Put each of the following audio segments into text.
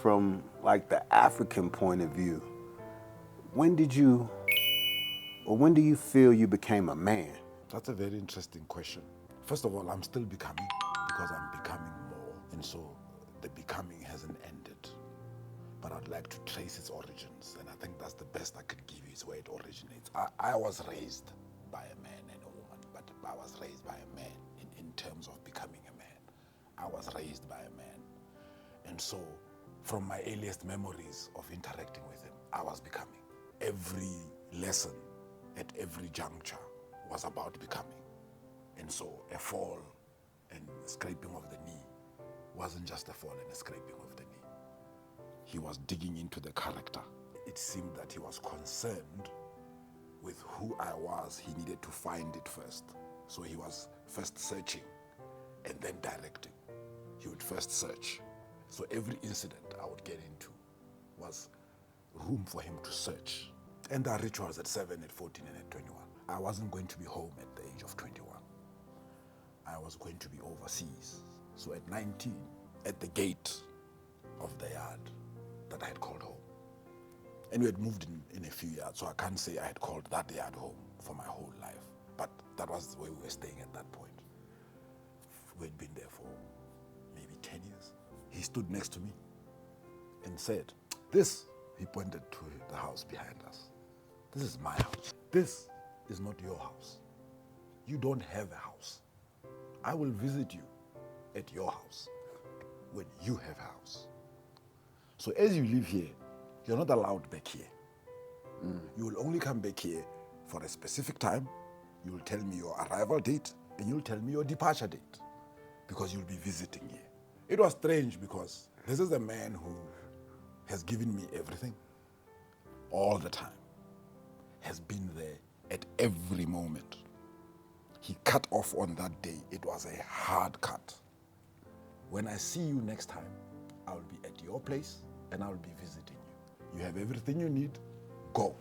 from like the African point of view, when do you feel you became a man? That's a very interesting question. First of all, I'm still becoming because I'm becoming more. And so the becoming hasn't ended. But I'd like to trace its origins. And I think that's the best I could give you is where it originates. I was raised by a man and a woman, but I was raised by a man in terms of becoming a man. I was raised by a man. And so from my earliest memories of interacting with him, I was becoming. Every lesson at every juncture was about becoming. And so a fall and scraping of the knee wasn't just a fall and a scraping of the knee. He was digging into the character. It seemed that he was concerned with who I was. He needed to find it first. So he was first searching and then directing. He would first search. So every incident I would get into was room for him to search. And there are rituals at 7, at 14, and at 21. I wasn't going to be home at the age of 21. I was going to be overseas. So at 19, at the gate of the yard that I had called home. And we had moved in a few yards, so I can't say I had called that yard home for my whole life. But that was where we were staying at that point. We had been there for maybe 10 years. He stood next to me and said, "This," he pointed to the house behind us, "this is my house. This is not your house. You don't have a house. I will visit you at your house when you have a house. So as you live here, you're not allowed back here. You will only come back here for a specific time. You will tell me your arrival date and you'll tell me your departure date because you'll be visiting here." It was strange because this is a man who has given me everything all the time, has been there at every moment. He cut off on that day. It was a hard cut. When I see you next time, I will be at your place and I will be visiting you. You have everything you need, go.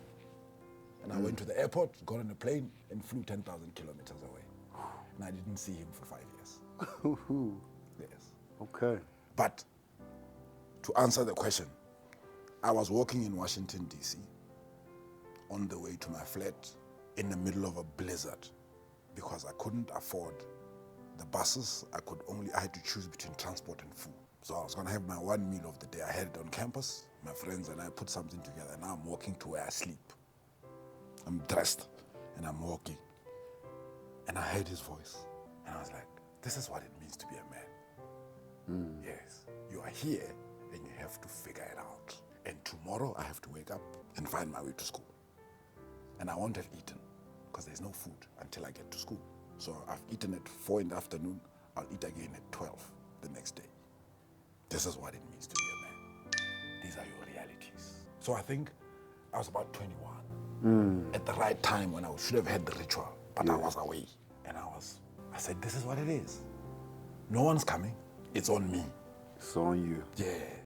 And I went to the airport, got on a plane and flew 10,000 kilometers away. And I didn't see him for 5 years. Yes. Okay. But to answer the question, I was walking in Washington, D.C. on the way to my flat in the middle of a blizzard because I couldn't afford the buses. I had to choose between transport and food. So I was going to have my one meal of the day. I had it on campus. My friends and I put something together. And now I'm walking to where I sleep. I'm dressed and I'm walking. And I heard his voice. And I was like, this is what it means to be a man. Yes, you are here and you have to figure it out. And tomorrow I have to wake up and find my way to school. And I won't have eaten because there's no food until I get to school. So I've eaten at 4 in the afternoon. I'll eat again at 12 the next day. This is what it means to be a man. These are your realities. So I think I was about 21 at the right time when I should have had the ritual, but I was away. And I said, this is what it is. No one's coming. It's on me. It's on you. Yeah.